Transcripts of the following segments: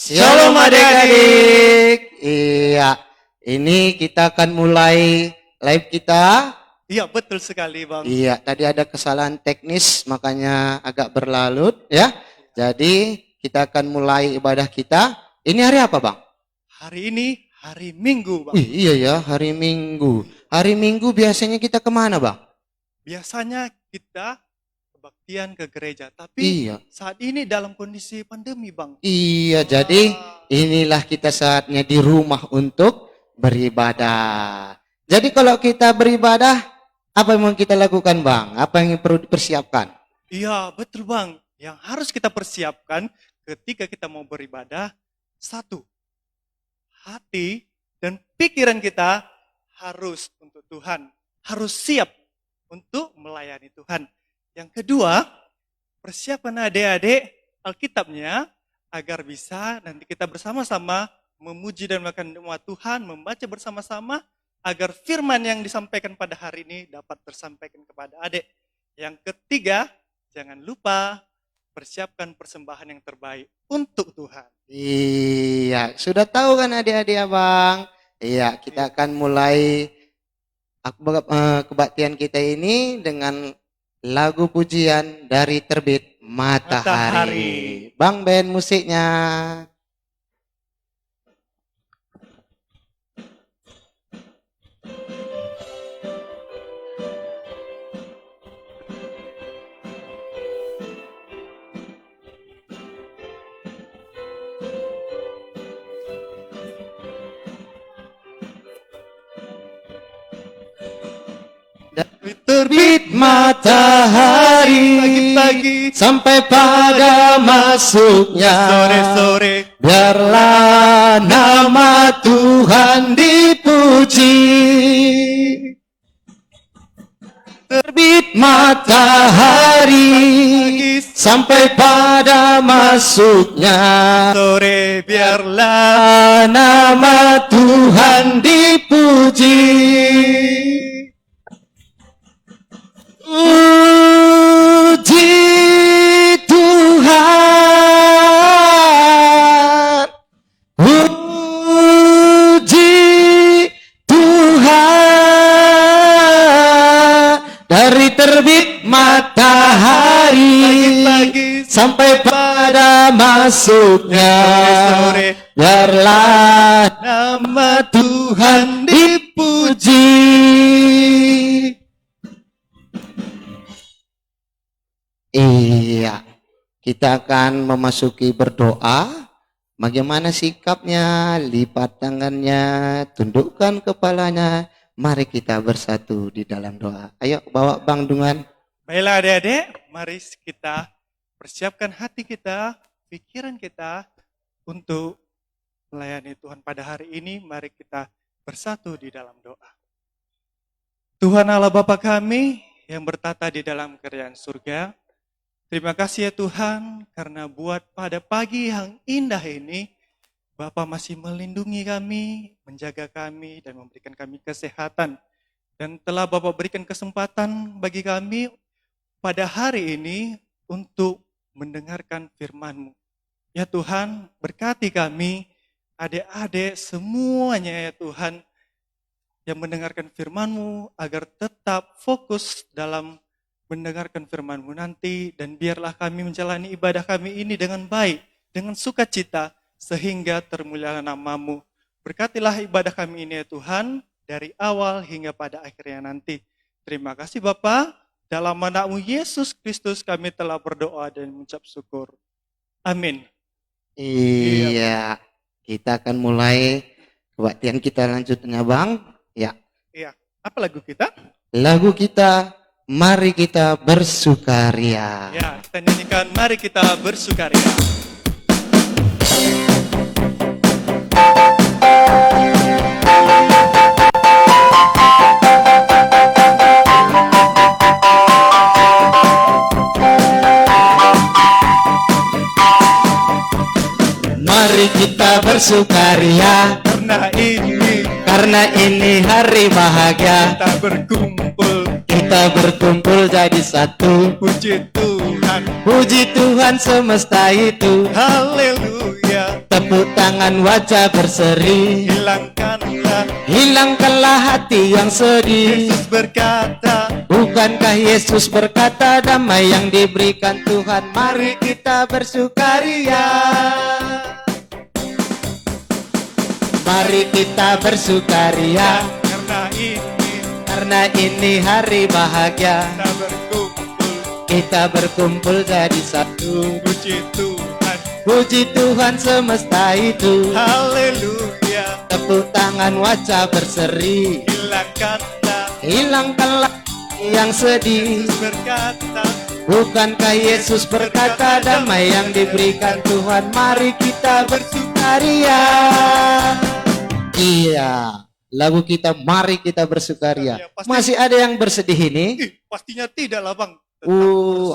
Shalom adik-adik. Iya, ini kita akan mulai live kita. Iya, betul sekali, Bang. Iya, tadi ada kesalahan teknis makanya agak berlarut ya. Jadi kita akan mulai ibadah kita. Ini hari apa, Bang? Hari ini hari Minggu, Bang. Iya ya, hari Minggu. Hari Minggu biasanya kita kemana, Bang? Biasanya kita kebaktian ke gereja, tapi Iya. saat ini dalam kondisi pandemi, Bang. Iya, jadi inilah kita saatnya di rumah untuk beribadah. Jadi kalau kita beribadah, apa yang mau kita lakukan, Bang? Apa yang perlu dipersiapkan? Iya, betul, Bang. Yang harus kita persiapkan ketika kita mau beribadah, satu, hati dan pikiran kita harus untuk Tuhan. Harus siap untuk melayani Tuhan. Yang kedua, persiapkan adik-adik Alkitabnya agar bisa nanti kita bersama-sama memuji dan makan nama Tuhan, membaca bersama-sama agar firman yang disampaikan pada hari ini dapat tersampaikan kepada adik. Yang ketiga, jangan lupa persiapkan persembahan yang terbaik untuk Tuhan. Iya, sudah tahu kan adik-adik ya, Bang? Iya, kita akan mulai kebaktian kita ini dengan lagu pujian dari Terbit Matahari. Bang, band musiknya. Terbit matahari Pagi-pagi sampai pada masuknya sore-sore, biarlah nama Tuhan dipuji. Terbit matahari sampai pada masuknya sore, biarlah nama Tuhan dipuji. Puji Tuhan, puji Tuhan, dari terbit matahari pagi-pagi sampai pada masuknya, sore, biarlah nama Tuhan dipuji. Iya, kita akan memasuki berdoa. Bagaimana sikapnya? Lipat tangannya, tundukkan kepalanya. Mari kita bersatu di dalam doa. Ayo bawa Bang Dungan. Baiklah adik-adik, mari kita persiapkan hati kita, pikiran kita untuk melayani Tuhan pada hari ini. Mari kita bersatu di dalam doa. Tuhan Allah Bapa kami yang bertata di dalam kerajaan surga, terima kasih ya Tuhan karena buat pada pagi yang indah ini, Bapa masih melindungi kami, menjaga kami dan memberikan kami kesehatan. Dan telah Bapa berikan kesempatan bagi kami pada hari ini untuk mendengarkan firman-Mu. Ya Tuhan, berkati kami, adik-adik semuanya ya Tuhan, yang mendengarkan firman-Mu agar tetap fokus dalam mendengarkan firman-Mu nanti, dan biarlah kami menjalani ibadah kami ini dengan baik, dengan sukacita, sehingga termulialah nama-Mu. Berkatilah ibadah kami ini ya Tuhan, dari awal hingga pada akhirnya nanti. Terima kasih Bapa, dalam nama-Mu Yesus Kristus kami telah berdoa dan mengucap syukur. Amin. Iya, kita akan mulai kebaktian kita lanjutnya, Bang. Ya. Iya, apa lagu kita? Lagu kita, mari kita bersukaria. Ya, kita nyanyikan mari kita bersukaria. Mari kita bersukaria karena ini hari bahagia. Kita berkumpul jadi satu. Puji Tuhan, Puji Tuhan semesta itu. haleluya. tepuk tangan wajah berseri, hilangkanlah hati yang sedih. Yesus berkata, Bukankah Yesus berkata damai yang diberikan Tuhan, mari kita bersukaria. Mari kita bersukaria, karena ini hari bahagia. Kita berkumpul jadi satu. Puji Tuhan semesta itu. Haleluya. Tepuk tangan wajah berseri, hilangkanlah yang sedih. Yesus berkata, Bukankah Yesus berkata damai yang diberikan Tuhan, mari kita bersukaria. Iya, lagu kita Mari Kita Bersukaria. Masih ada yang bersedih ini? Pastinya tidak lah Bang.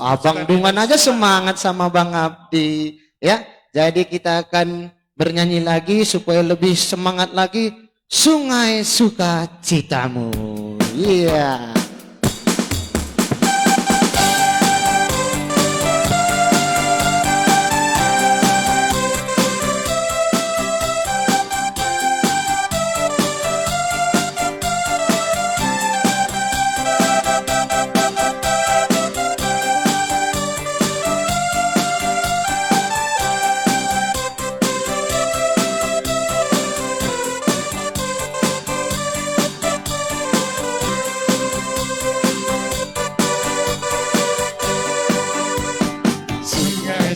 Abang Dungan aja semangat sama Bang Abdi. Ya, jadi kita akan bernyanyi lagi supaya lebih semangat lagi. Sungai Sukacitamu. Iya.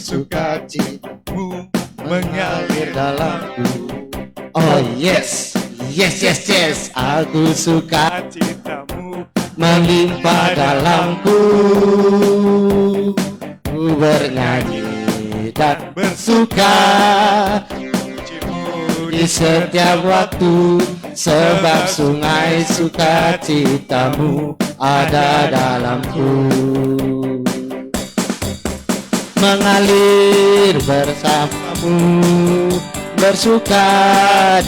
Sukacitamu mengalir dalamku. Oh yes, yes, yes, yes. Aku suka Citamu melimpah dalamku. Ku bernyanyi dan bersuka di setiap waktu, sebab sungai sukacitamu ada dalamku. Mengalir bersamamu, bersuka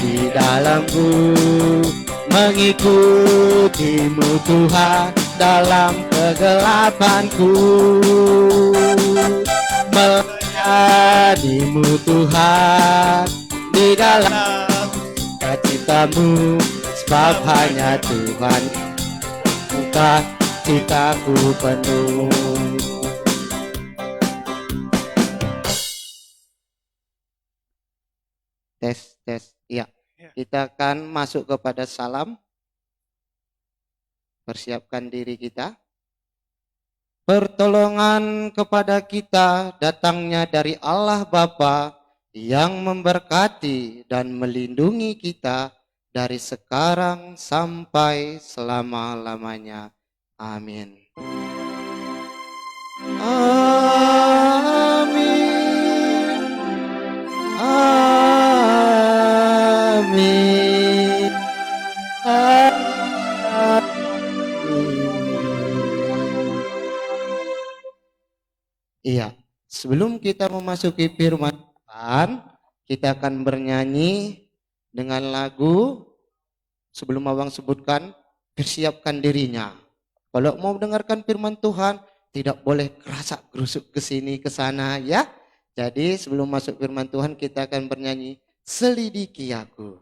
di dalamku, mengikutimu Tuhan dalam kegelapanku, melayanimu Tuhan di dalam citamu, sebab hanya Tuhan buka citaku penuh. Tes, iya. Kita akan masuk kepada salam. Persiapkan diri kita. Pertolongan kepada kita datangnya dari Allah Bapa yang memberkati dan melindungi kita dari sekarang sampai selama-lamanya. Amin. Amin. Amin. Iya, sebelum kita memasuki firman Tuhan, kita akan bernyanyi dengan lagu. Sebelum abang sebutkan, persiapkan dirinya. Kalau mau mendengarkan firman Tuhan, tidak boleh kerasak gerusuk ke sini ke sana ya. Jadi sebelum masuk firman Tuhan, kita akan bernyanyi Selidiki Aku.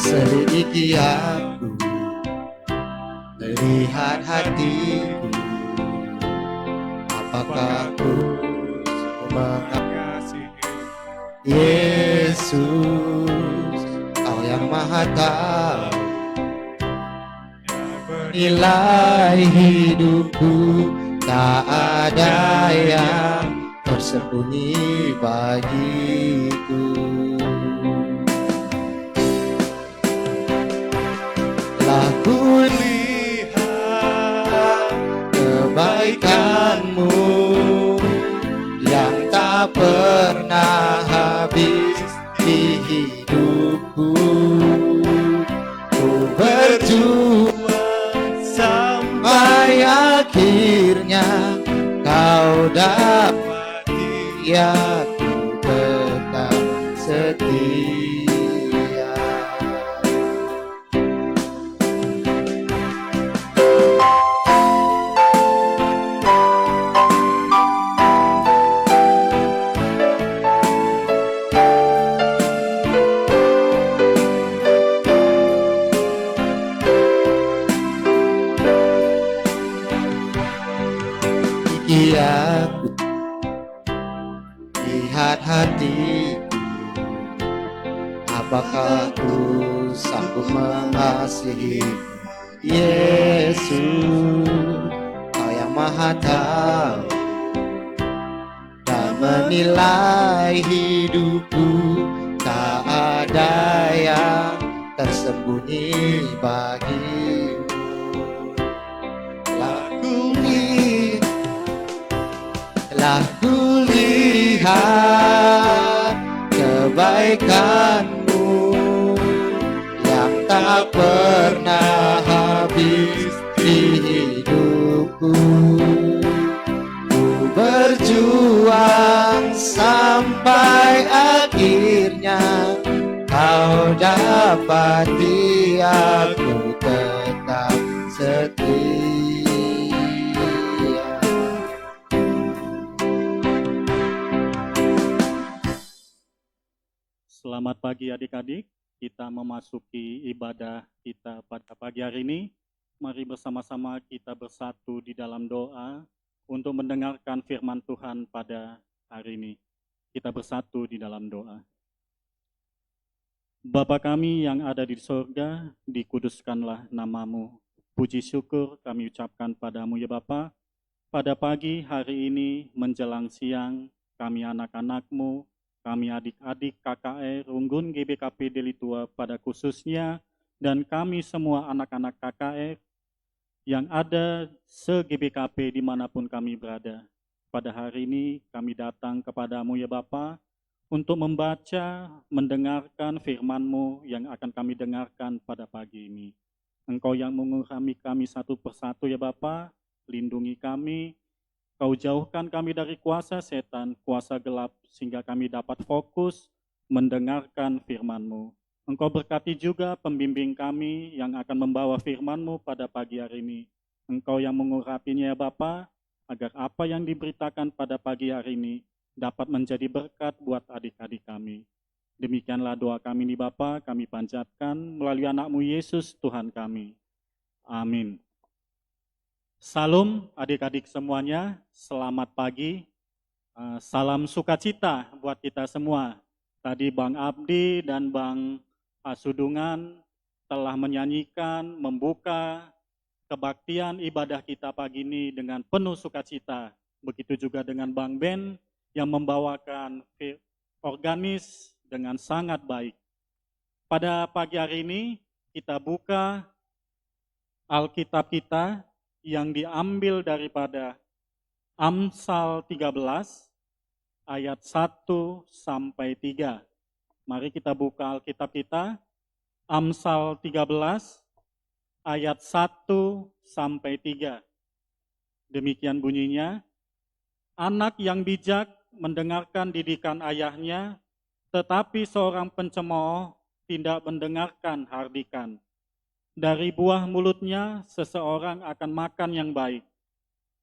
Selidiki aku, lihat hatiku, apakah aku mengasihi Yesus, Kau yang Maha Tahu nilai hidupku, tak ada yang tersembunyi bagiku. Telah kulihat pernah habis di hidupku. Ku berjuang sampai akhirnya kau dapati aku tetap setia. Iya, lihat hatiku, apakah ku sanggup mengasihi Yesus, Kau yang Maha Tahu dan menilai hidupku. Tak ada yang tersembunyi bagimu. Telah kulihat kebaikanmu yang tak pernah habis di hidupku. Ku berjuang sampai akhirnya kau dapati aku tetap setia. Selamat pagi adik-adik, kita memasuki ibadah kita pada pagi hari ini. Mari bersama-sama kita bersatu di dalam doa untuk mendengarkan firman Tuhan pada hari ini. Kita bersatu di dalam doa. Bapa kami yang ada di surga, dikuduskanlah namamu. Puji syukur kami ucapkan padamu ya Bapa. Pada pagi hari ini menjelang siang, kami anak-anakmu, kami adik-adik KKR Runggun GBKP Deli Tua pada khususnya, dan kami semua anak-anak KKR yang ada se-GBKP dimanapun kami berada. Pada hari ini kami datang kepadamu ya Bapa untuk membaca, mendengarkan firman-Mu yang akan kami dengarkan pada pagi ini. Engkau yang mengurami kami satu persatu ya Bapa, lindungi kami. Kau jauhkan kami dari kuasa setan, kuasa gelap, sehingga kami dapat fokus mendengarkan firman-Mu. Engkau berkati juga pembimbing kami yang akan membawa firman-Mu pada pagi hari ini. Engkau yang mengurapinya ya Bapa, agar apa yang diberitakan pada pagi hari ini dapat menjadi berkat buat adik-adik kami. Demikianlah doa kami nih Bapa, kami panjatkan melalui anak-Mu Yesus Tuhan kami. Amin. Salam adik-adik semuanya, selamat pagi, salam sukacita buat kita semua. Tadi Bang Abdi dan Bang Asudungan telah menyanyikan, membuka kebaktian ibadah kita pagi ini dengan penuh sukacita. Begitu juga dengan Bang Ben yang membawakan organis dengan sangat baik. Pada pagi hari ini kita buka Alkitab kita yang diambil daripada Amsal 13 ayat 1 sampai 3. Mari kita buka Alkitab kita, Amsal 13 ayat 1 sampai 3. Demikian bunyinya, anak yang bijak mendengarkan didikan ayahnya, tetapi seorang pencemooh tidak mendengarkan hardikan. Dari buah mulutnya seseorang akan makan yang baik,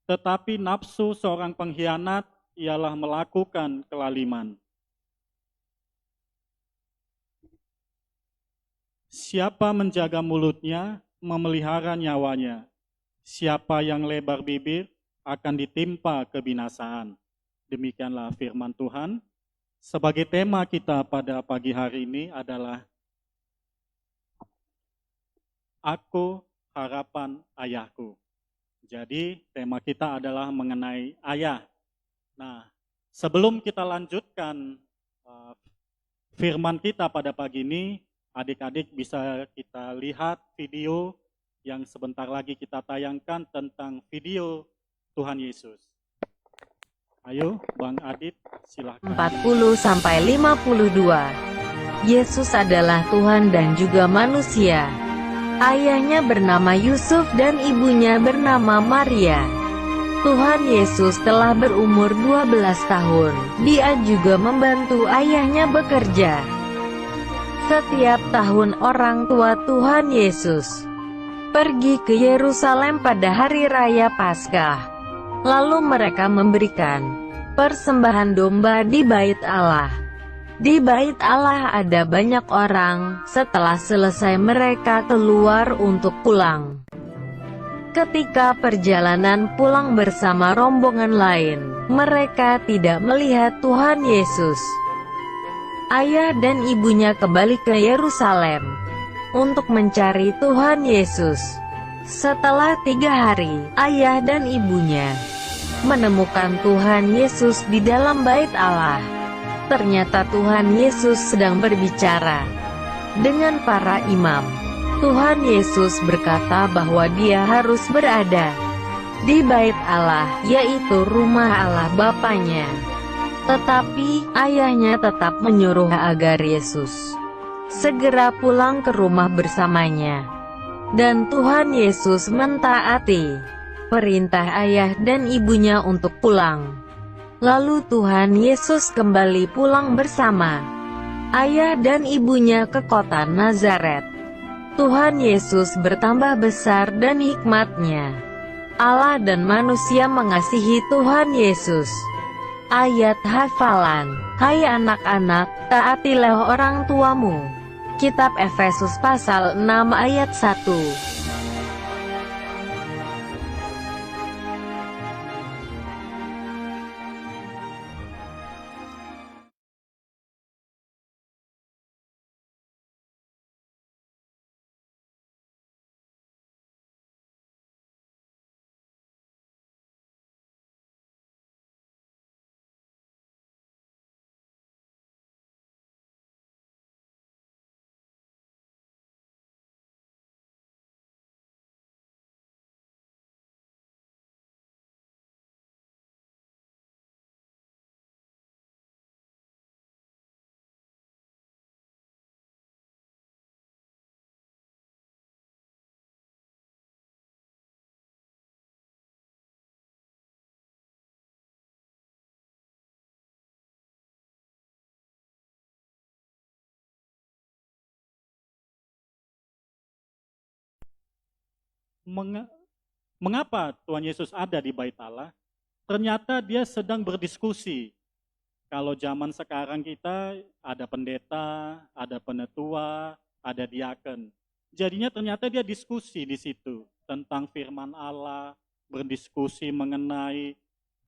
tetapi nafsu seorang pengkhianat ialah melakukan kelaliman. Siapa menjaga mulutnya, memelihara nyawanya. Siapa yang lebar bibir akan ditimpa kebinasaan. Demikianlah firman Tuhan. Sebagai tema kita pada pagi hari ini adalah Aku harapan ayahku. Jadi tema kita adalah mengenai ayah. Nah, sebelum kita lanjutkan firman kita pada pagi ini, adik-adik bisa kita lihat video yang sebentar lagi kita tayangkan tentang video Tuhan Yesus. Ayo, Bang Adit, silahkan. 40-52. Yesus adalah Tuhan dan juga manusia. Ayahnya bernama Yusuf dan ibunya bernama Maria. Tuhan Yesus telah berumur 12 tahun. Dia juga membantu ayahnya bekerja. Setiap tahun orang tua Tuhan Yesus pergi ke Yerusalem pada hari raya Paskah. Lalu mereka memberikan persembahan domba di Bait Allah. Di Bait Allah ada banyak orang. Setelah selesai mereka keluar untuk pulang. Ketika perjalanan pulang bersama rombongan lain, mereka tidak melihat Tuhan Yesus. Ayah dan ibunya kembali ke Yerusalem untuk mencari Tuhan Yesus. Setelah 3 hari, ayah dan ibunya menemukan Tuhan Yesus di dalam Bait Allah. Ternyata Tuhan Yesus sedang berbicara dengan para imam. Tuhan Yesus berkata bahwa dia harus berada di Bait Allah, yaitu rumah Allah Bapanya. Tetapi ayahnya tetap menyuruh agar Yesus segera pulang ke rumah bersamanya. Dan Tuhan Yesus mentaati perintah ayah dan ibunya untuk pulang. Lalu Tuhan Yesus kembali pulang bersama ayah dan ibunya ke kota Nazaret. Tuhan Yesus bertambah besar dan hikmatnya. Allah dan manusia mengasihi Tuhan Yesus. Ayat hafalan. Hai anak-anak, taatilah orang tuamu. Kitab Efesus pasal 6 ayat 1. Mengapa Tuhan Yesus ada di Bait Allah? Ternyata dia sedang berdiskusi. Kalau zaman sekarang kita ada pendeta, ada penetua, ada diaken. Jadinya ternyata dia diskusi di situ tentang firman Allah, berdiskusi mengenai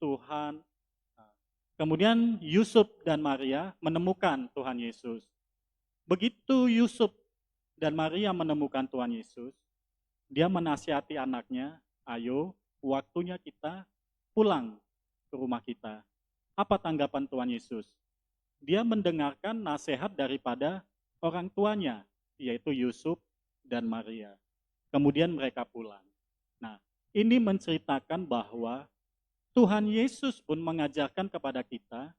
Tuhan. Kemudian Yusuf dan Maria menemukan Tuhan Yesus. Begitu Yusuf dan Maria menemukan Tuhan Yesus, dia menasihati anaknya, ayo waktunya kita pulang ke rumah kita. Apa tanggapan Tuhan Yesus? Dia mendengarkan nasihat daripada orang tuanya, yaitu Yusuf dan Maria. Kemudian mereka pulang. Nah, ini menceritakan bahwa Tuhan Yesus pun mengajarkan kepada kita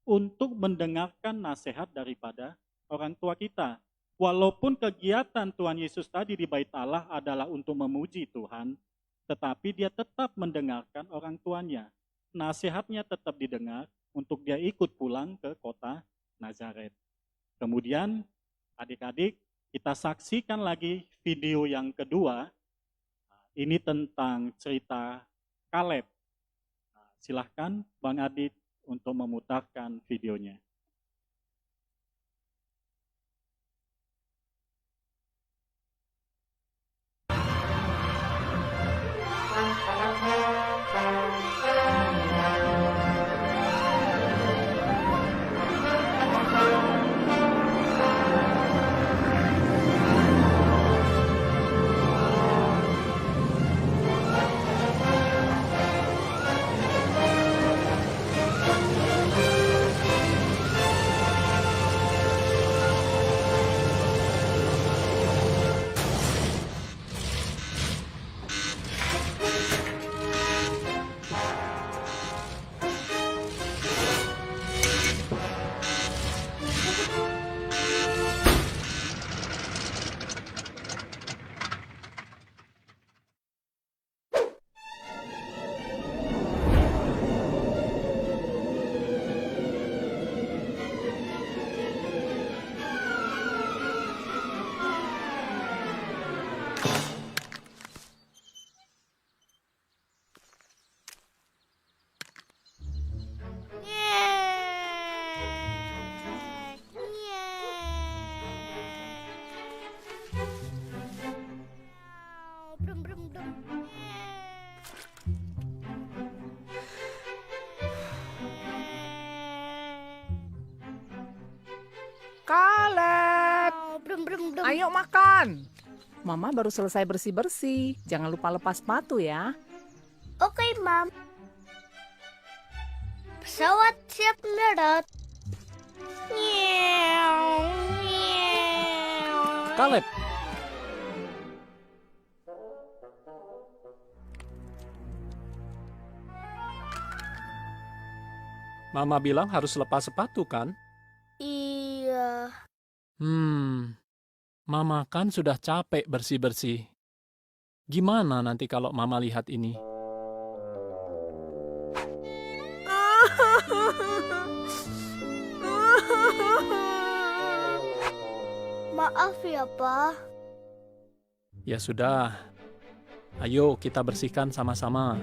untuk mendengarkan nasihat daripada orang tua kita. Walaupun kegiatan Tuhan Yesus tadi di Bait Allah adalah untuk memuji Tuhan, tetapi dia tetap mendengarkan orang tuanya. Nasihatnya tetap didengar untuk dia ikut pulang ke kota Nazaret. Kemudian adik-adik, kita saksikan lagi video yang kedua. Ini tentang cerita Kaleb. Silahkan Bang Adit untuk memutarkan videonya. adem. Ayo makan. Mama baru selesai bersih-bersih. Jangan lupa lepas sepatu ya. Oke, Mam. Pesawat siap mendarat. Nyew, nyew. Kaleb, Mama bilang harus lepas sepatu kan? Iya. Mama kan sudah capek bersih-bersih. Gimana nanti kalau Mama lihat ini? Maaf ya, Pa. Ya sudah, ayo kita bersihkan sama-sama.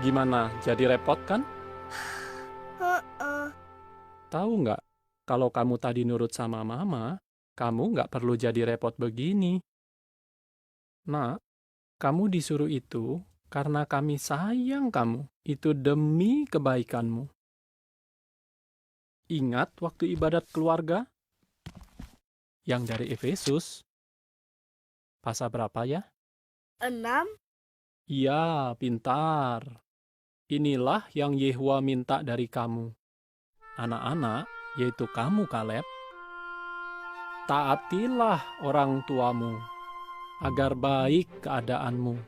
Gimana, jadi repot kan? Heeh. Tahu nggak, kalau kamu tadi nurut sama Mama, kamu nggak perlu jadi repot begini. Nak, kamu disuruh itu karena kami sayang kamu. Itu demi kebaikanmu. Ingat waktu ibadat keluarga? Yang dari Efesus. Pasal berapa ya? 6. Iya, pintar. Inilah yang Yehova minta dari kamu. Anak-anak, yaitu kamu Kaleb. Taatilah orang tuamu, agar baik keadaanmu.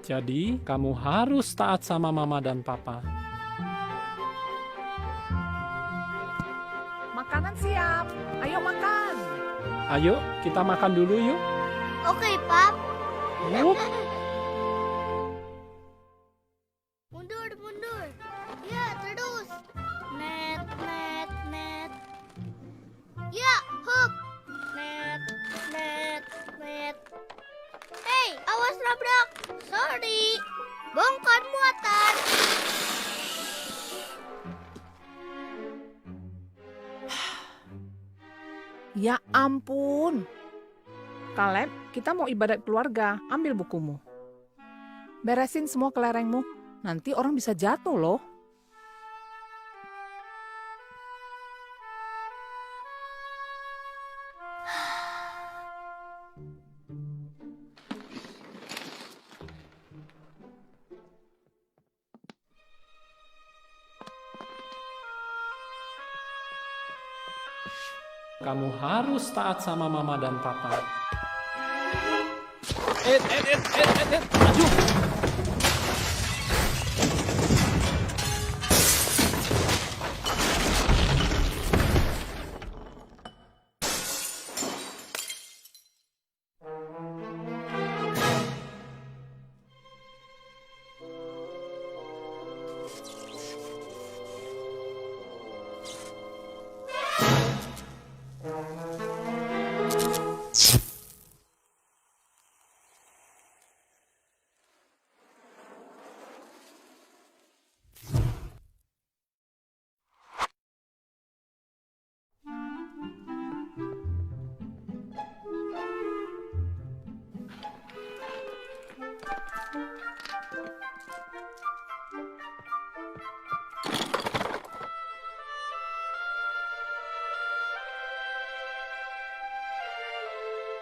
Jadi, kamu harus taat sama mama dan papa. Makanan siap. Ayo makan. Ayo, kita makan dulu yuk. Oke, Pap. Yup. Mundur, mundur. Ya, terus. Net, net, net. Ya, hop. Net, net, net. Hei, awas nabrak. Sorry. Bongkar muatan. Ya ampun. Kaleb, kita mau ibadat keluarga. Ambil bukumu. Beresin semua kelerengmu. Nanti orang bisa jatuh loh. Kamu harus taat sama mama dan papa. Maju.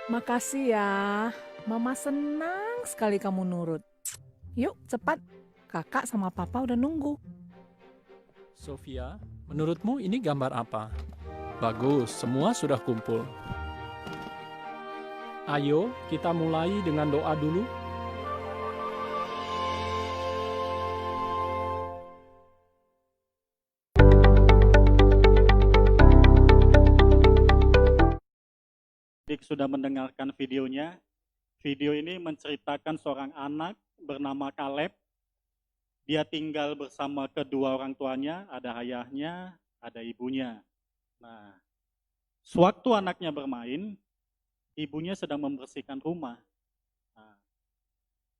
Makasih ya. Mama senang sekali kamu nurut. Yuk, cepat. Kakak sama papa udah nunggu. Sofia, menurutmu ini gambar apa? Bagus, semua sudah kumpul. Ayo, kita mulai dengan doa dulu. Adik sudah mendengarkan videonya. Video ini menceritakan seorang anak bernama Kaleb. Dia tinggal bersama kedua orang tuanya, ada ayahnya, ada ibunya. Nah, sewaktu anaknya bermain, ibunya sedang membersihkan rumah. Nah,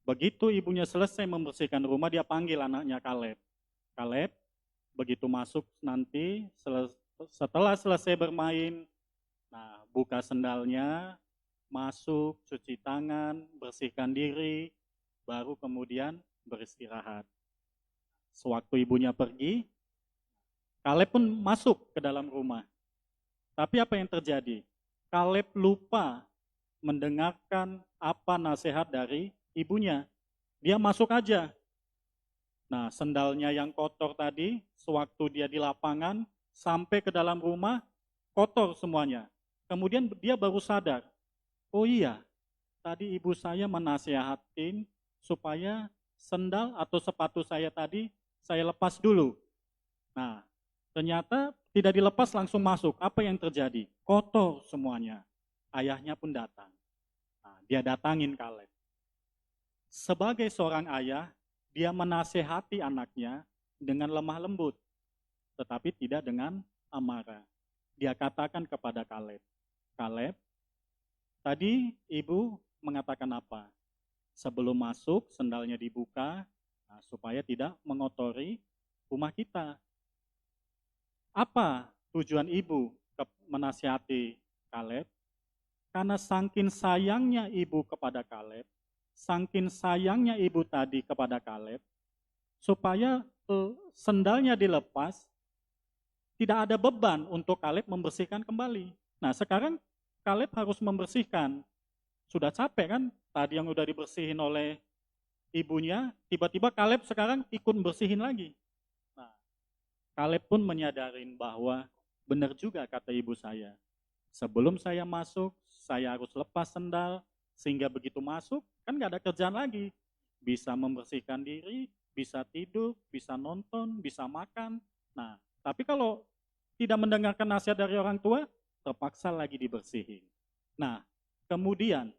begitu ibunya selesai membersihkan rumah, dia panggil anaknya Kaleb. Kaleb, begitu masuk nanti, setelah selesai bermain, nah, buka sendalnya, masuk, cuci tangan, bersihkan diri, baru kemudian beristirahat. Sewaktu ibunya pergi, Kaleb pun masuk ke dalam rumah. Tapi apa yang terjadi? Kaleb lupa mendengarkan apa nasihat dari ibunya. Dia masuk aja. Nah, sendalnya yang kotor tadi, sewaktu dia di lapangan, sampai ke dalam rumah, kotor semuanya. Kemudian dia baru sadar, oh iya, tadi ibu saya menasihatin supaya sendal atau sepatu saya tadi saya lepas dulu. Nah, ternyata tidak dilepas langsung masuk. Apa yang terjadi? Kotor semuanya. Ayahnya pun datang. Nah, dia datangin Kaleb. Sebagai seorang ayah, dia menasehati anaknya dengan lemah lembut, tetapi tidak dengan amarah. Dia katakan kepada Kaleb, Kaleb, tadi ibu mengatakan apa? Sebelum masuk, sendalnya dibuka, nah, supaya tidak mengotori rumah kita. Apa tujuan ibu menasihati Kaleb? Karena saking sayangnya ibu kepada Kaleb, saking sayangnya ibu tadi kepada Kaleb, supaya sendalnya dilepas, tidak ada beban untuk Kaleb membersihkan kembali. Nah, sekarang Kaleb harus membersihkan. Sudah capek kan? Tadi yang udah dibersihin oleh ibunya, tiba-tiba Kaleb sekarang ikut bersihin lagi. Nah, Kaleb pun menyadarin bahwa benar juga kata ibu saya. Sebelum saya masuk, saya harus lepas sendal, sehingga begitu masuk, kan gak ada kerjaan lagi. Bisa membersihkan diri, bisa tidur, bisa nonton, bisa makan. Nah, tapi kalau tidak mendengarkan nasihat dari orang tua, terpaksa lagi dibersihin. Nah, kemudian,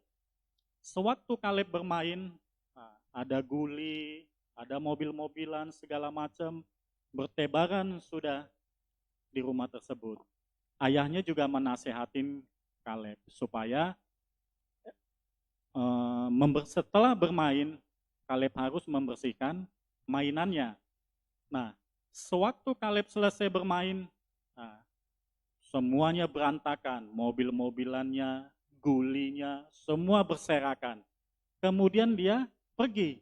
sewaktu Kaleb bermain, ada guli, ada mobil-mobilan, segala macam, bertebaran sudah di rumah tersebut. Ayahnya juga menasehatin Kaleb supaya setelah bermain, Kaleb harus membersihkan mainannya. Nah, sewaktu Kaleb selesai bermain, semuanya berantakan, mobil-mobilannya, gulinya, semua berserakan. Kemudian dia pergi.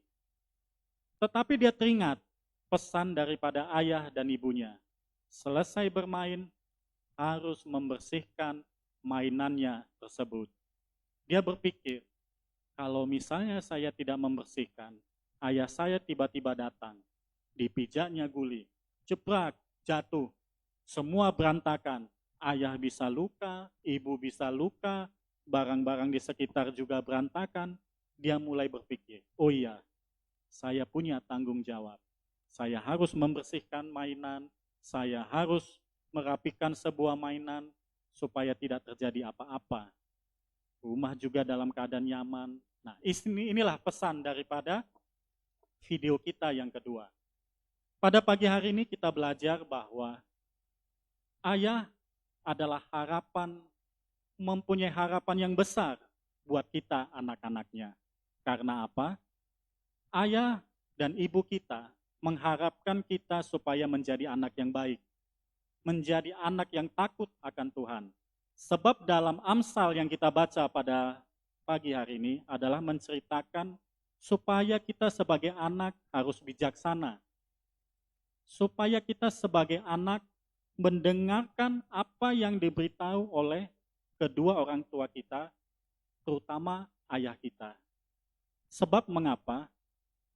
Tetapi dia teringat pesan daripada ayah dan ibunya. Selesai bermain, harus membersihkan mainannya tersebut. Dia berpikir, kalau misalnya saya tidak membersihkan, ayah saya tiba-tiba datang, dipijaknya guli, jebrak, jatuh, semua berantakan. Ayah bisa luka, ibu bisa luka, barang-barang di sekitar juga berantakan. Dia mulai berpikir, oh iya, saya punya tanggung jawab. Saya harus membersihkan mainan, saya harus merapikan sebuah mainan supaya tidak terjadi apa-apa. Rumah juga dalam keadaan nyaman. Nah, inilah pesan daripada video kita yang kedua. Pada pagi hari ini kita belajar bahwa ayah adalah mempunyai harapan yang besar buat kita anak-anaknya. Karena apa? Ayah dan ibu kita mengharapkan kita supaya menjadi anak yang baik, menjadi anak yang takut akan Tuhan. Sebab dalam Amsal yang kita baca pada pagi hari ini adalah menceritakan supaya kita sebagai anak harus bijaksana. Supaya kita sebagai anak mendengarkan apa yang diberitahu oleh kedua orang tua kita, terutama ayah kita. Sebab mengapa?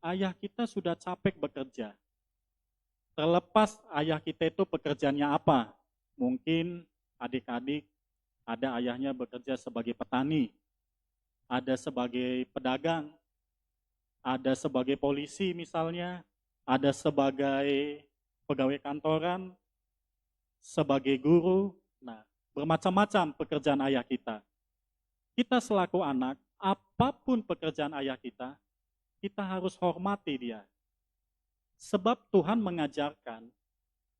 Ayah kita sudah capek bekerja. Terlepas ayah kita itu pekerjaannya apa? Mungkin adik-adik ada ayahnya bekerja sebagai petani, ada sebagai pedagang, ada sebagai polisi misalnya, ada sebagai pegawai kantoran, sebagai guru. Nah, bermacam-macam pekerjaan ayah kita. Kita selaku anak, apapun pekerjaan ayah kita harus hormati dia. Sebab Tuhan mengajarkan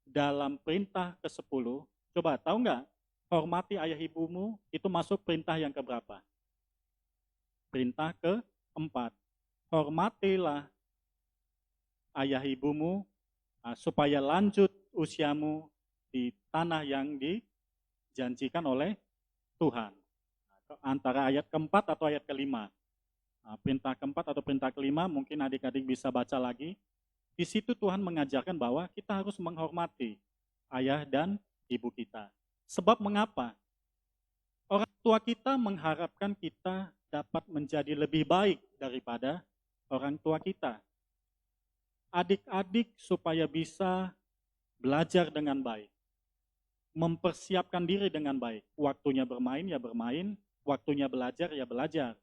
dalam perintah ke-10, coba tahu nggak, hormati ayah ibumu itu masuk perintah yang keberapa? Perintah ke-4. Hormatilah ayah ibumu supaya lanjut usiamu di tanah yang dijanjikan oleh Tuhan. Antara ayat ke-4 atau ayat ke-5. Perintah ke-4 atau perintah ke-5 mungkin adik-adik bisa baca lagi. Di situ Tuhan mengajarkan bahwa kita harus menghormati ayah dan ibu kita. Sebab mengapa? Orang tua kita mengharapkan kita dapat menjadi lebih baik daripada orang tua kita. Adik-adik supaya bisa belajar dengan baik, mempersiapkan diri dengan baik. Waktunya bermain ya bermain, waktunya belajar ya belajar.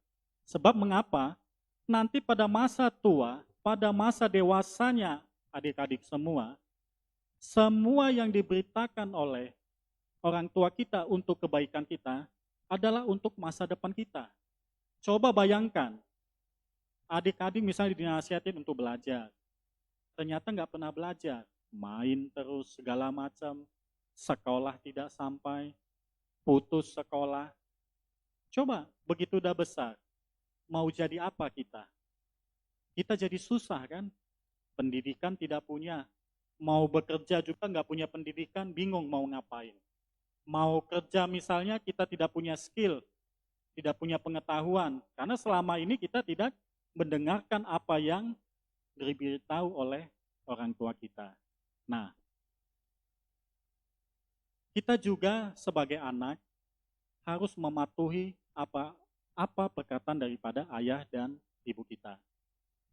Sebab mengapa? Nanti pada masa tua, pada masa dewasanya adik-adik semua yang diberitakan oleh orang tua kita untuk kebaikan kita adalah untuk masa depan kita. Coba bayangkan, adik-adik misalnya dinasihatin untuk belajar, ternyata nggak pernah belajar, main terus segala macam, sekolah tidak sampai, putus sekolah. Coba begitu udah besar, mau jadi apa kita? Kita jadi susah kan? Pendidikan tidak punya, mau bekerja juga nggak punya pendidikan, bingung mau ngapain. Mau kerja misalnya kita tidak punya skill, tidak punya pengetahuan, karena selama ini kita tidak mendengarkan apa yang diberitahu oleh orang tua kita. Nah, kita juga sebagai anak harus mematuhi apa perkataan daripada ayah dan ibu kita.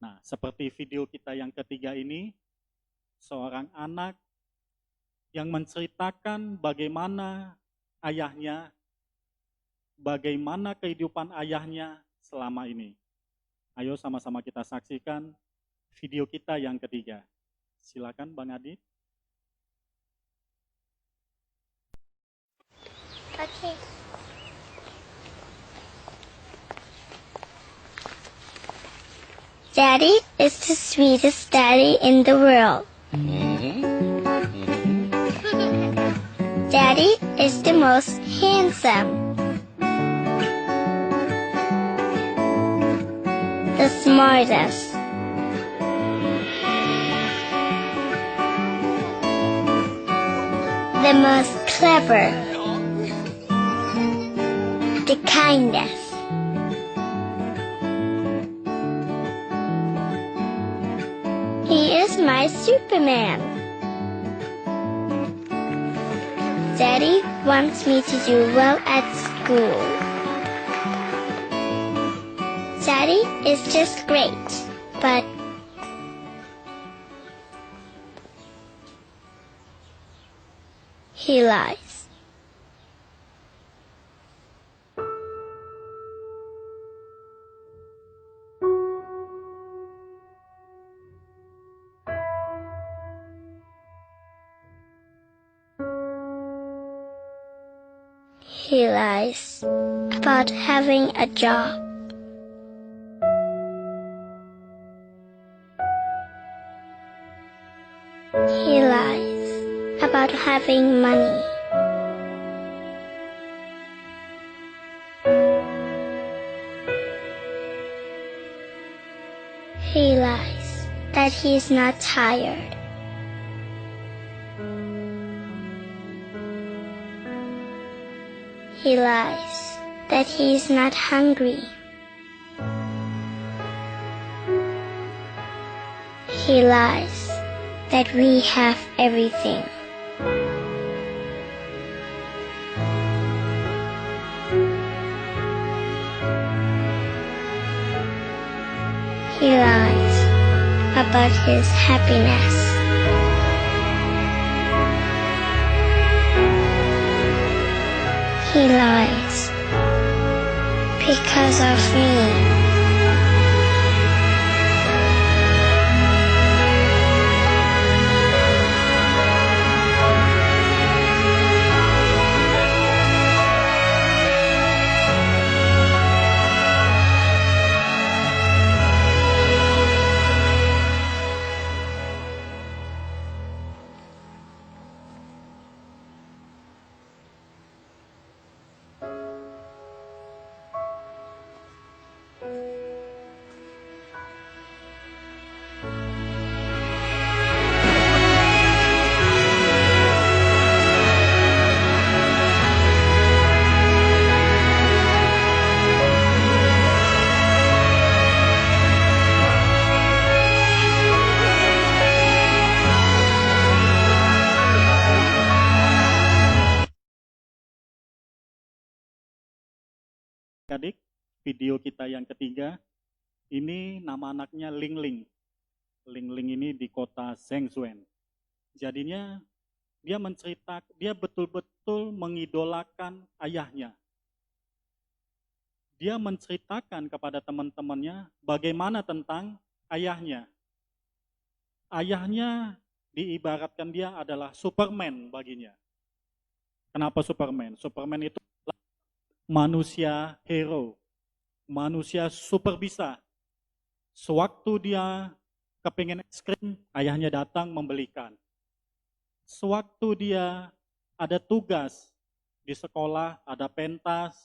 Nah, seperti video kita yang ketiga ini, seorang anak yang menceritakan bagaimana ayahnya, bagaimana kehidupan ayahnya selama ini. Ayo sama-sama kita saksikan video kita yang ketiga. Silakan Bang Adit. Okay. Daddy is the sweetest daddy in the world. Daddy is the most handsome, the smartest, the most clever, the kindest. He is my Superman. Daddy wants me to do well at school. Daddy is just great, but he lies. He lies about having a job. He lies about having money. He lies that he's not tired. He lies that he's not hungry. He lies that we have everything. He lies about his happiness. He lies because of me. adik-adik, video kita yang ketiga. Ini nama anaknya Ling Ling. Ling Ling ini di kota Zhengzhou. Jadinya dia betul-betul mengidolakan ayahnya. Dia menceritakan kepada teman-temannya bagaimana tentang ayahnya. Ayahnya diibaratkan dia adalah Superman baginya. Kenapa Superman? Superman itu adalah manusia hero, manusia super bisa. Sewaktu dia kepingin es krim, ayahnya datang membelikan. Sewaktu dia ada tugas di sekolah, ada pentas,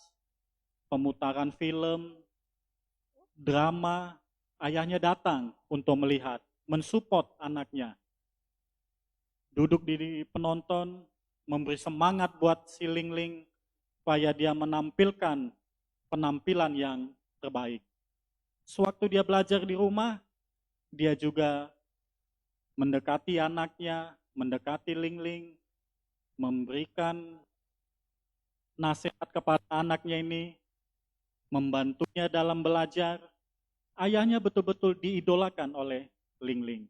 pemutaran film, drama, ayahnya datang untuk melihat, mensupport anaknya. Duduk di penonton, memberi semangat buat si Ling Ling supaya dia menampilkan penampilan yang terbaik. Sewaktu dia belajar di rumah, dia juga mendekati anaknya, mendekati Ling Ling, memberikan nasihat kepada anaknya ini, membantunya dalam belajar. Ayahnya betul-betul diidolakan oleh Ling Ling.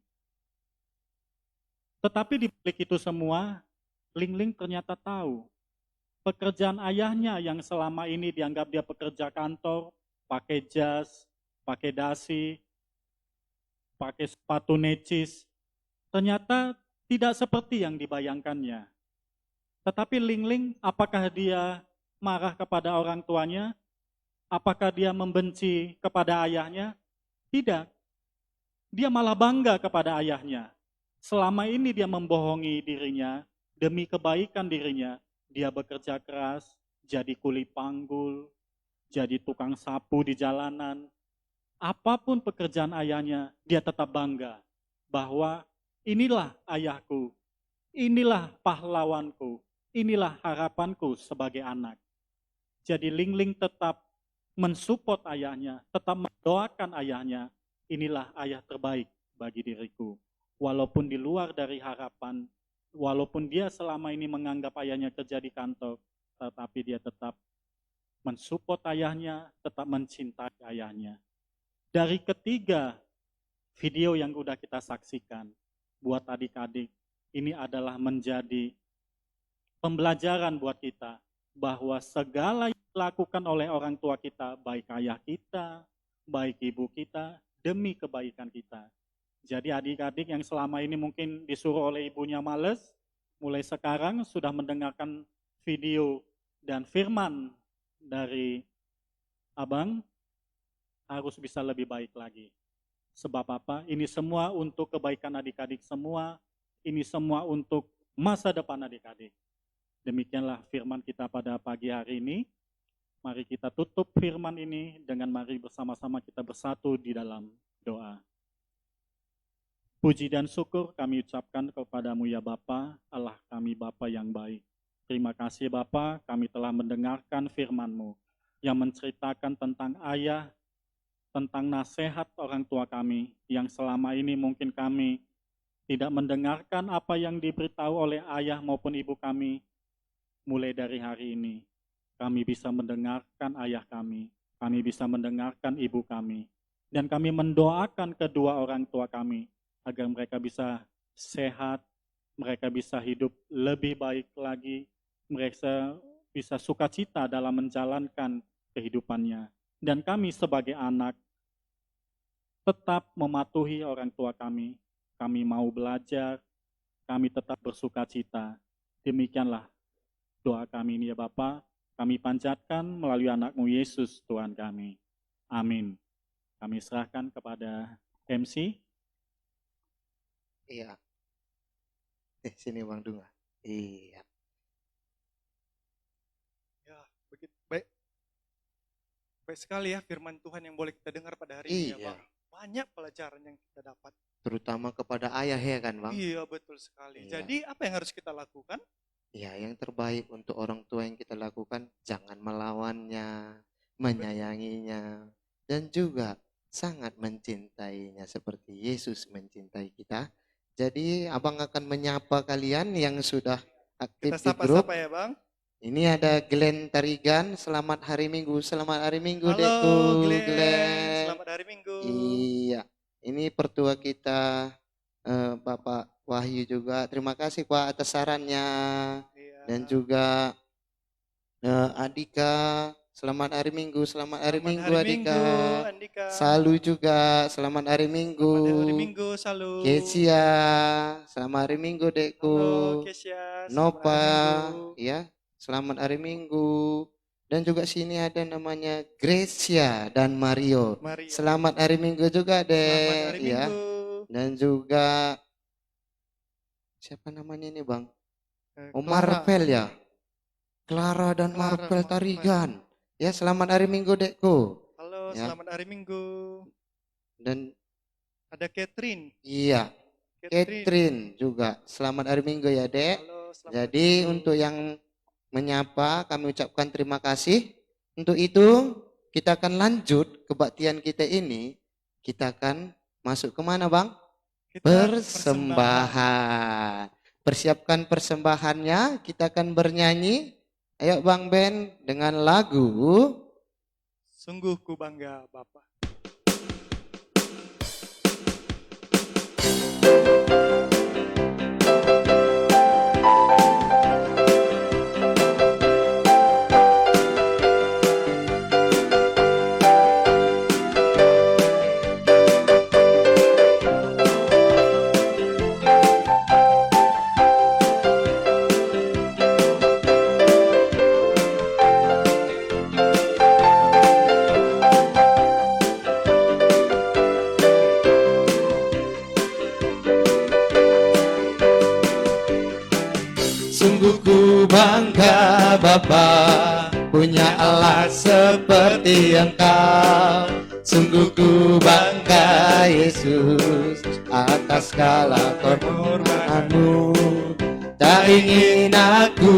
Tetapi di balik itu semua, Ling Ling ternyata tahu pekerjaan ayahnya yang selama ini dianggap dia pekerja kantor, pakai jas, pakai dasi, pakai sepatu necis, ternyata tidak seperti yang dibayangkannya. Tetapi Ling Ling, apakah dia marah kepada orang tuanya? Apakah dia membenci kepada ayahnya? Tidak. Dia malah bangga kepada ayahnya. Selama ini dia membohongi dirinya, demi kebaikan dirinya, dia bekerja keras, jadi kuli panggul, jadi tukang sapu di jalanan. Apapun pekerjaan ayahnya, dia tetap bangga bahwa inilah ayahku, inilah pahlawanku, inilah harapanku sebagai anak. Jadi Ling Ling tetap mensupport ayahnya, tetap mendoakan ayahnya, inilah ayah terbaik bagi diriku. Walaupun di luar dari harapan, walaupun dia selama ini menganggap ayahnya kerja di kantor, tetapi dia tetap mensupport ayahnya, tetap mencintai ayahnya. Dari ketiga video yang sudah kita saksikan, buat adik-adik, ini adalah menjadi pembelajaran buat kita, bahwa segala yang dilakukan oleh orang tua kita, baik ayah kita, baik ibu kita, demi kebaikan kita. Jadi adik-adik yang selama ini mungkin disuruh oleh ibunya males, mulai sekarang sudah mendengarkan video dan firman dari abang, harus bisa lebih baik lagi. Sebab apa? Ini semua untuk kebaikan adik-adik semua, ini semua untuk masa depan adik-adik. Demikianlah firman kita pada pagi hari ini. Mari kita tutup firman ini dengan mari bersama-sama kita bersatu di dalam doa. Puji dan syukur kami ucapkan kepadamu ya Bapa, Allah kami Bapa yang baik. Terima kasih Bapa, kami telah mendengarkan firman-Mu yang menceritakan tentang ayah, tentang nasihat orang tua kami yang selama ini mungkin kami tidak mendengarkan apa yang diberitahu oleh ayah maupun ibu kami. Mulai dari hari ini, kami bisa mendengarkan ayah kami bisa mendengarkan ibu kami, dan kami mendoakan kedua orang tua kami, agar mereka bisa sehat, mereka bisa hidup lebih baik lagi, mereka bisa sukacita dalam menjalankan kehidupannya. Dan kami sebagai anak tetap mematuhi orang tua kami mau belajar, kami tetap bersukacita. Demikianlah doa kami ini ya Bapa, kami panjatkan melalui anak-Mu Yesus Tuhan kami. Amin. Kami serahkan kepada MC. Iya. Sini Bang Dunga. Iya. Ya, begitu baik. Baik sekali ya firman Tuhan yang boleh kita dengar pada hari ini ya Iya. Bang. Banyak pelajaran yang kita dapat. Terutama kepada ayah ya kan Bang? Iya, betul sekali. Iya. Jadi apa yang harus kita lakukan? Ya, yang terbaik untuk orang tua yang kita lakukan, jangan melawannya, menyayanginya, dan juga sangat mencintainya seperti Yesus mencintai kita. Jadi abang akan menyapa kalian yang sudah aktif Kita di grup. sapa-sapa ya Bang. Ini ada Glenn Tarigan, selamat hari Minggu. Selamat hari Minggu, Halo Dekku. Glenn, selamat hari Minggu. Iya, ini pertua kita Bapak Wahyu juga. Terima kasih Pak atas sarannya. Iya. Dan juga Andika, selamat hari Minggu. Selamat hari Selamat Minggu, hari Andika. Minggu, Andika. Salu juga, selamat hari Minggu. Selamat hari Minggu, Salu. Kesia, selamat hari Minggu, Dekku. Halo Kesia, selamat Nova, hari Minggu. ya, selamat hari Minggu. Dan juga sini ada namanya Gracia dan Mario. Mario. Selamat hari Minggu juga, Selamat Dek, hari ya. Minggu. Dan juga siapa namanya ini, Bang? Oh, Clara. Marvel ya. Clara dan Clara, Marvel Marvel. Tarigan. Ya, selamat hari Minggu, Dekku. Halo, Ya. selamat hari Minggu. Dan Ada Catherine. iya, Catherine juga. Selamat hari Minggu ya, Dek. Halo, selamat Jadi hari Minggu. untuk yang menyapa kami ucapkan terima kasih. Untuk itu kita akan lanjut kebaktian kita ini. Kita akan masuk kemana, Bang? Kita Persembahan. Persiapkan persembahannya. Kita akan bernyanyi. Ayo Bang Ben dengan lagu Sungguh ku bangga Bapa. Sungguh ku bangga Bapa punya Allah seperti Engkau. Sungguh ku bangga Yesus atas segala pengorbananmu. Tak ingin aku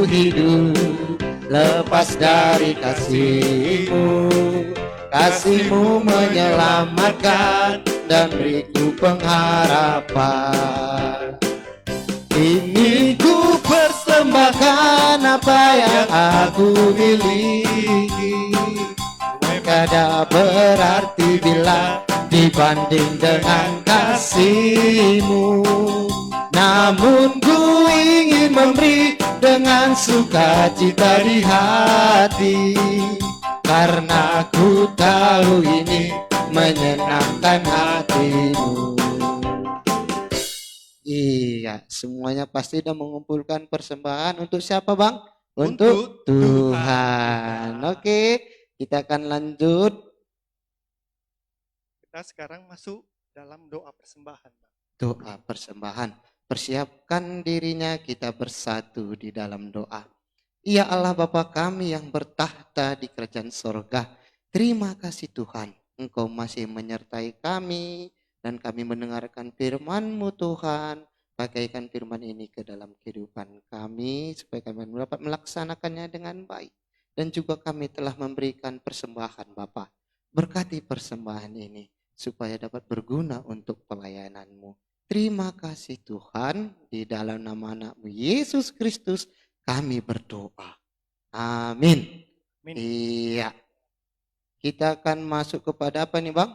hidup lepas dari kasih-Mu. Kasih-Mu menyelamatkan dan beriku pengharapan. Ini ku persembahkan apa yang aku miliki. Kada berarti bila dibanding dengan kasih-Mu. Namun ku ingin memberi dengan sukacita di hati. Karena ku tahu ini menyenangkan hati-Mu. Iya, semuanya pasti sudah mengumpulkan persembahan untuk siapa, Bang? Untuk Tuhan. Oke, kita akan lanjut. Kita sekarang masuk dalam doa persembahan. Bang. Doa persembahan. Persiapkan dirinya, kita bersatu di dalam doa. Ya Allah Bapa kami yang bertahta di kerajaan sorga. Terima kasih Tuhan, Engkau masih menyertai kami. Dan kami mendengarkan firman-Mu Tuhan. Pakaikan firman ini ke dalam kehidupan kami. Supaya kami dapat melaksanakannya dengan baik. Dan juga kami telah memberikan persembahan Bapa. Berkati persembahan ini. Supaya dapat berguna untuk pelayanan-Mu. Terima kasih Tuhan. Di dalam nama anak-Mu Yesus Kristus kami berdoa. Amin. Amin. Iya. Kita akan masuk kepada apa nih Bang?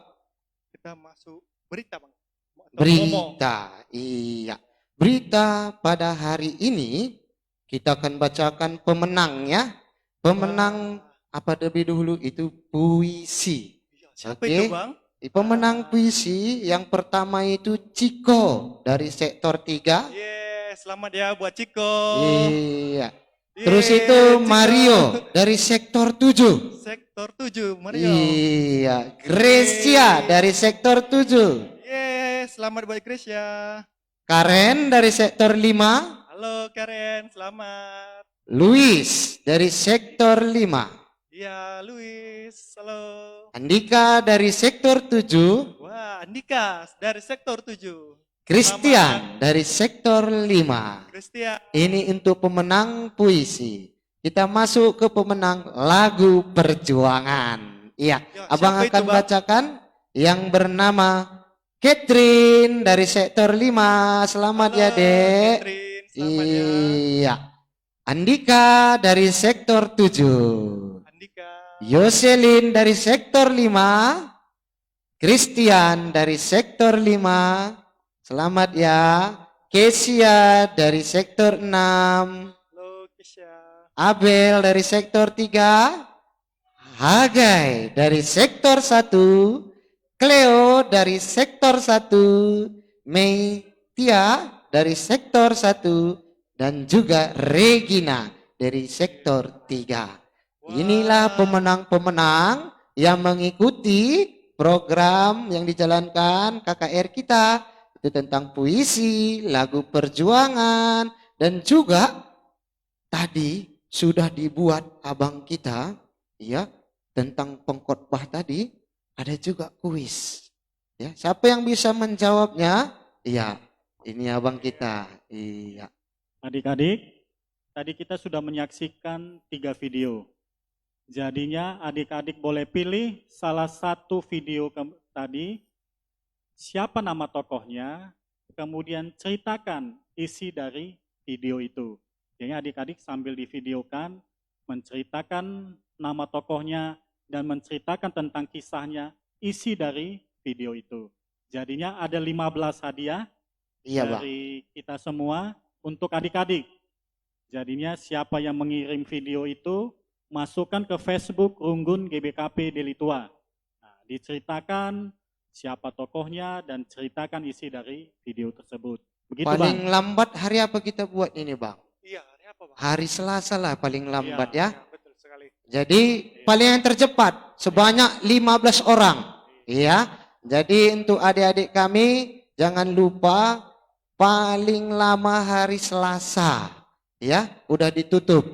Kita masuk berita Bang. Atau ngomong. Berita, iya. Berita pada hari ini kita akan bacakan pemenangnya. Pemenang apa lebih dahulu itu puisi. Siapa Oke. itu Bang? Pemenang puisi yang pertama itu Ciko dari sektor 3. Selamat ya buat Ciko. Iya. Terus itu Ciko. Mario dari sektor 7. Sektor 7, Mario. Iya. Gracia dari sektor 7. Selamat buat Gracia. Karen dari sektor 5. Halo Karen, selamat. Luis dari sektor 5. Iya, Luis. Halo. Andika dari sektor 7. Wah, Andika dari sektor 7. Christian dari sektor 5. Christian. Ini untuk pemenang puisi. Kita masuk ke pemenang lagu perjuangan. Iya, Ya, Abang siapa itu, akan Bang? bacakan yang bernama Catherine dari sektor 5. Selamat Halo, ya, Dek. Catherine, selamat ya. Iya. Andika dari sektor 7. Andika, Yoselin dari sektor 5. Christian dari sektor 5. Selamat ya. Kesia dari sektor 6. halo Kesha, Abel dari sektor 3. Hagai dari sektor 1. Cleo dari sektor 1. Mei Tia dari sektor 1. Dan juga Regina dari sektor 3. Inilah pemenang-pemenang yang mengikuti program yang dijalankan KKR kita. Itu tentang puisi, lagu perjuangan, dan juga tadi sudah dibuat abang kita, ya, tentang pengkhotbah tadi, ada juga kuis. Ya, siapa yang bisa menjawabnya? Iya, ini abang kita. Iya. Adik-adik, tadi kita sudah menyaksikan 3 video. Jadinya adik-adik boleh pilih salah satu video tadi, siapa nama tokohnya, kemudian ceritakan isi dari video itu. Jadi adik-adik sambil divideokan, menceritakan nama tokohnya, dan menceritakan tentang kisahnya, isi dari video itu. Jadinya ada 15 hadiah Iya, Bang. dari kita semua untuk adik-adik. Jadinya siapa yang mengirim video itu, masukkan ke Facebook Runggun GBKP Delitua. Nah, diceritakan siapa tokohnya dan ceritakan isi dari video tersebut. Begitu, Paling Bang? lambat hari apa kita buat ini, Bang? iya hari apa Bang? Hari Selasa lah paling lambat ya. Iya, betul sekali. Jadi paling yang tercepat sebanyak 15 orang. Iya. Jadi untuk adik-adik kami jangan lupa paling lama hari Selasa. Ya, udah ditutup.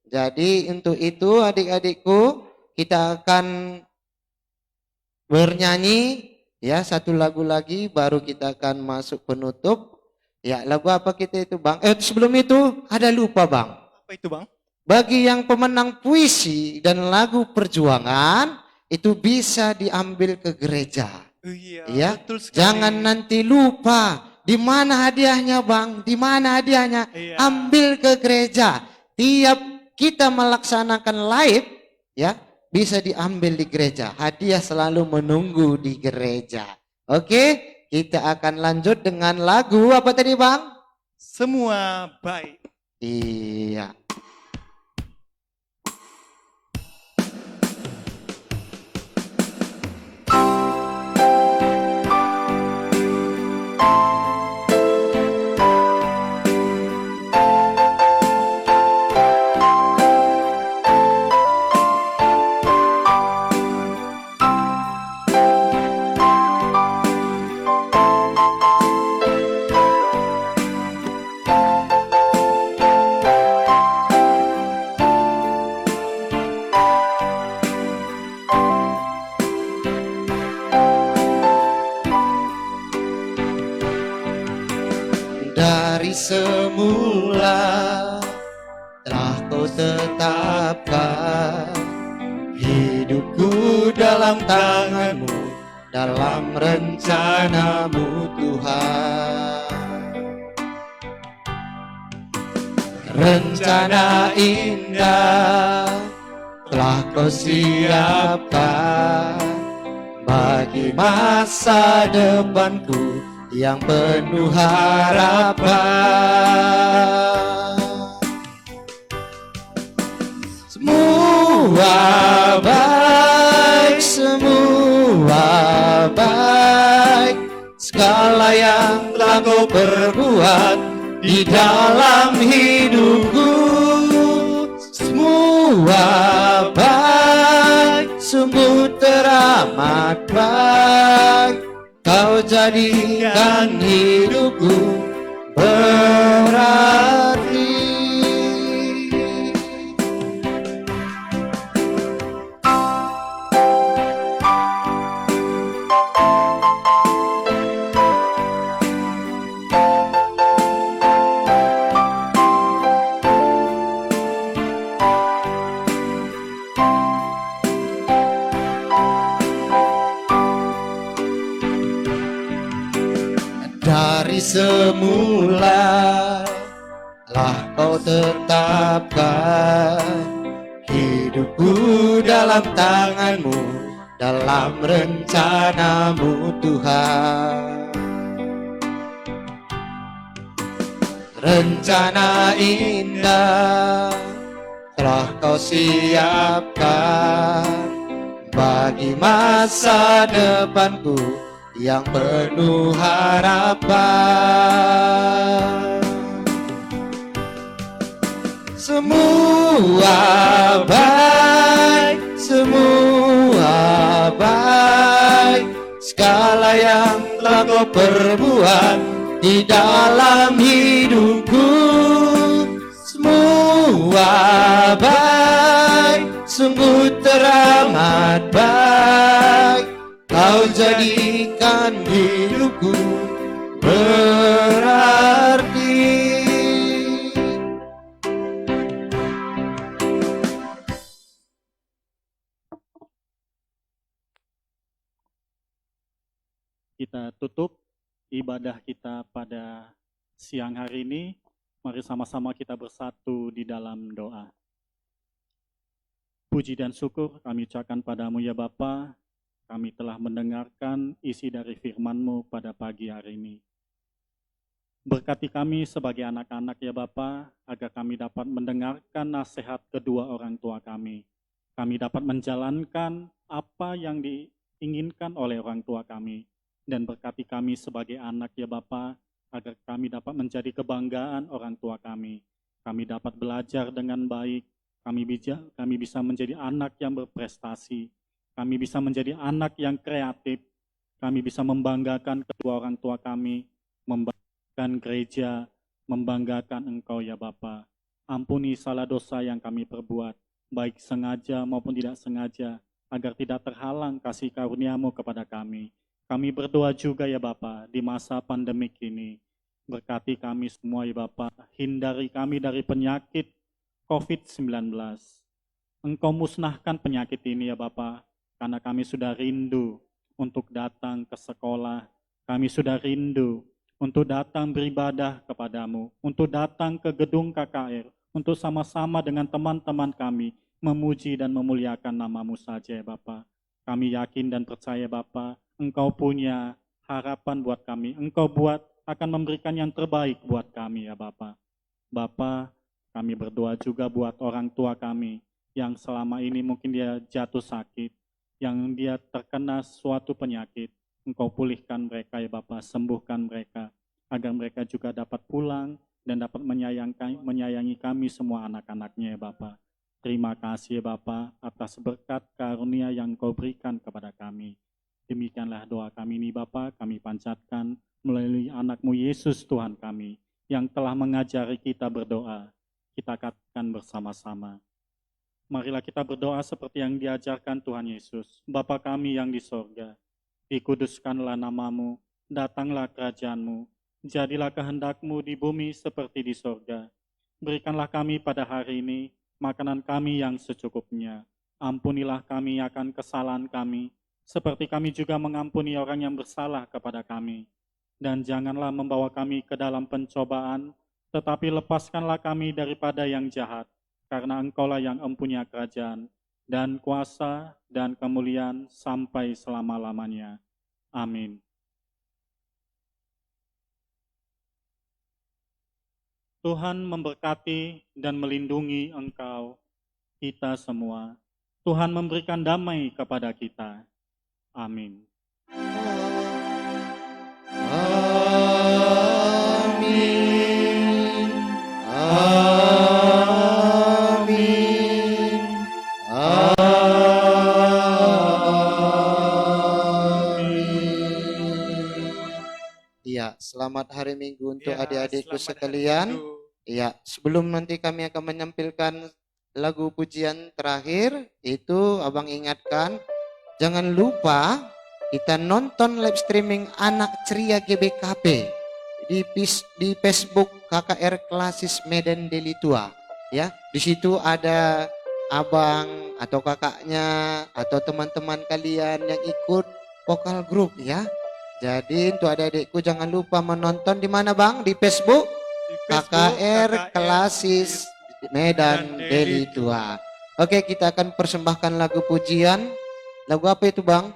Jadi untuk itu adik-adikku kita akan bernyanyi ya satu lagu lagi baru kita akan masuk penutup. Ya, lagu apa kita itu, Bang? Sebelum itu ada lupa, Bang. Apa itu Bang? Bagi yang pemenang puisi dan lagu perjuangan itu bisa diambil ke gereja. Iya, Ya, betul sekali. jangan nanti lupa di mana hadiahnya, Bang? Di mana hadiahnya? Iya. Ambil ke gereja. Tiap kita melaksanakan live, ya bisa diambil di gereja. Hadiah selalu menunggu di gereja. Oke, kita akan lanjut dengan lagu apa tadi, Bang? Semua baik. Iya. Dari semula telah kau tetapkan hidupku dalam tanganmu, dalam rencanamu Tuhan. Rencana indah telah kau siapkan bagi masa depanku yang penuh harapan. Semua baik, semua baik, segala yang telah kau perbuat di dalam hidupku. Semua baik, sungguh teramat baik. Kau jadikan hidupku berarti. Dari semula tetapkan hidupku dalam tangan-Mu, dalam rencana-Mu Tuhan. Rencana indah telah Kau siapkan bagi masa depanku yang penuh harapan. Semua baik, segala yang telah Kau perbuat di dalam hidupku. Semua baik, sungguh teramat baik. Kau jadikan hidupku berarti. Kita tutup ibadah kita pada siang hari ini. Mari sama-sama kita bersatu di dalam doa. Puji dan syukur kami ucapkan padamu ya Bapa. Kami telah mendengarkan isi dari firman-Mu pada pagi hari ini. Berkati kami sebagai anak-anak ya Bapa, agar kami dapat mendengarkan nasihat kedua orang tua kami. Kami dapat menjalankan apa yang diinginkan oleh orang tua kami. Dan berkati kami sebagai anak ya Bapa, agar kami dapat menjadi kebanggaan orang tua kami. Kami dapat belajar dengan baik, kami bisa menjadi anak yang berprestasi, kami bisa menjadi anak yang kreatif, kami bisa membanggakan kedua orang tua kami, membanggakan gereja, membanggakan Engkau ya Bapa. Ampuni salah dosa yang kami perbuat, baik sengaja maupun tidak sengaja, agar tidak terhalang kasih karunia-Mu kepada kami. Kami berdoa juga ya Bapa, di masa pandemik ini, berkati kami semua ya Bapa, hindari kami dari penyakit COVID-19. Engkau musnahkan penyakit ini ya Bapa, karena kami sudah rindu untuk datang ke sekolah, kami sudah rindu untuk datang beribadah kepadamu, untuk datang ke gedung KKR, untuk sama-sama dengan teman-teman kami memuji dan memuliakan nama-Mu saja ya Bapa. Kami yakin dan percaya Bapa, Engkau punya harapan buat kami. Engkau akan memberikan yang terbaik buat kami ya Bapa. Bapa, kami berdoa juga buat orang tua kami yang selama ini mungkin dia jatuh sakit, yang dia terkena suatu penyakit. Engkau pulihkan mereka ya Bapa, sembuhkan mereka, agar mereka juga dapat pulang dan dapat menyayangi kami semua anak-anaknya ya Bapa. Terima kasih ya Bapa atas berkat karunia yang Kau berikan kepada kami. Demikianlah doa kami ini Bapa, kami panjatkan melalui anak-Mu Yesus Tuhan kami, yang telah mengajari kita berdoa. Kita katakan bersama-sama. Marilah kita berdoa seperti yang diajarkan Tuhan Yesus. Bapa kami yang di sorga, dikuduskanlah nama-Mu, datanglah kerajaan-Mu, jadilah kehendak-Mu di bumi seperti di sorga. Berikanlah kami pada hari ini makanan kami yang secukupnya. Ampunilah kami akan kesalahan kami, seperti kami juga mengampuni orang yang bersalah kepada kami. Dan janganlah membawa kami ke dalam pencobaan, tetapi lepaskanlah kami daripada yang jahat, karena Engkaulah yang mempunyai kerajaan, dan kuasa, dan kemuliaan sampai selama-lamanya. Amin. Tuhan memberkati dan melindungi engkau, kita semua. Tuhan memberikan damai kepada kita. Amin. Amin. Amin. Iya, selamat hari Minggu untuk Ya, adik-adikku selamat hari sekalian. Minggu. Iya, sebelum nanti kami akan menampilkan lagu pujian terakhir, itu Abang ingatkan, jangan lupa kita nonton live streaming Anak Ceria GBKP di Facebook KKR Klasis Medan Delitua. Ya, di situ ada abang atau kakaknya atau teman-teman kalian yang ikut vokal grup ya. Jadi untuk adik-adikku jangan lupa menonton di mana Bang? Di Facebook? Di Facebook KKR Klasis Medan Deli 2. Oke, kita akan persembahkan lagu pujian. Lagu apa itu, Bang?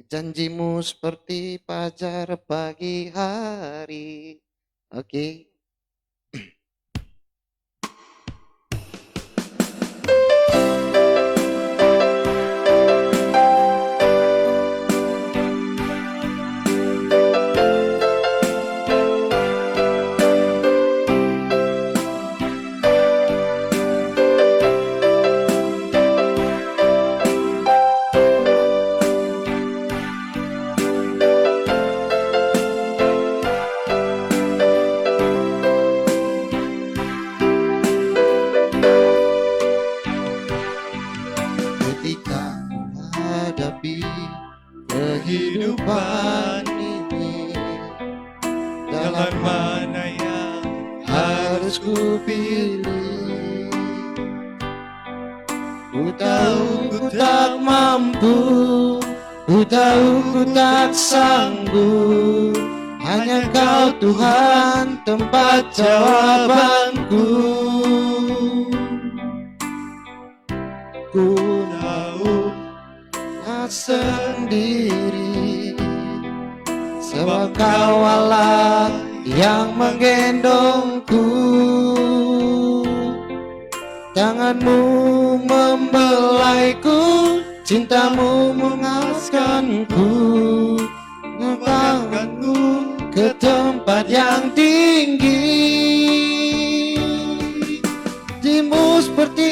Janjimu seperti fajar pagi hari. Oke. Ketika menghadapi kehidupan ini, Jalan mana yang harus ku pilih. Ku tahu ku tak mampu, ku tahu ku tak sanggup. Hanya Kau Tuhan tempat jawabanku. Ku tahu tak sendiri, sebab Kau Allah yang menggendongku. Tanganmu membelaiku, cintamu mengaskanku, mengangkatku ke tempat yang tinggi. Dirimu seperti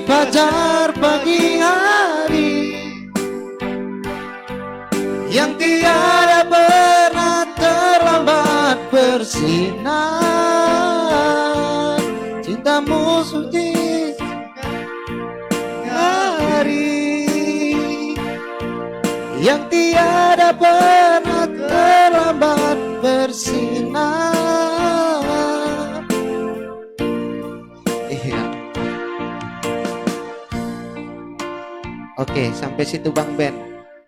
fajar pagi hari, yang tiada pernah terlambat bersinar. Cintamu seperti hari, yang tiada pernah terlambat bersinar. Iya. Oke, sampai situ Bang Ben.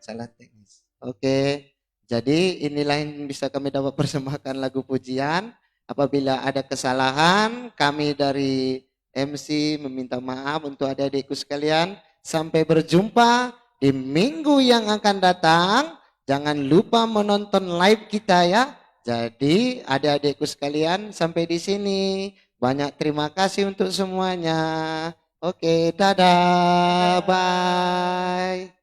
Salah teknis. Oke, jadi inilah yang bisa kami dapat persembahkan lagu pujian. Apabila ada kesalahan, kami dari MC meminta maaf untuk adik-adikku sekalian. Sampai berjumpa di minggu yang akan datang. Jangan lupa menonton live kita ya. Jadi adik-adikku sekalian, sampai di sini. Banyak terima kasih untuk semuanya. Oke, dadah, bye.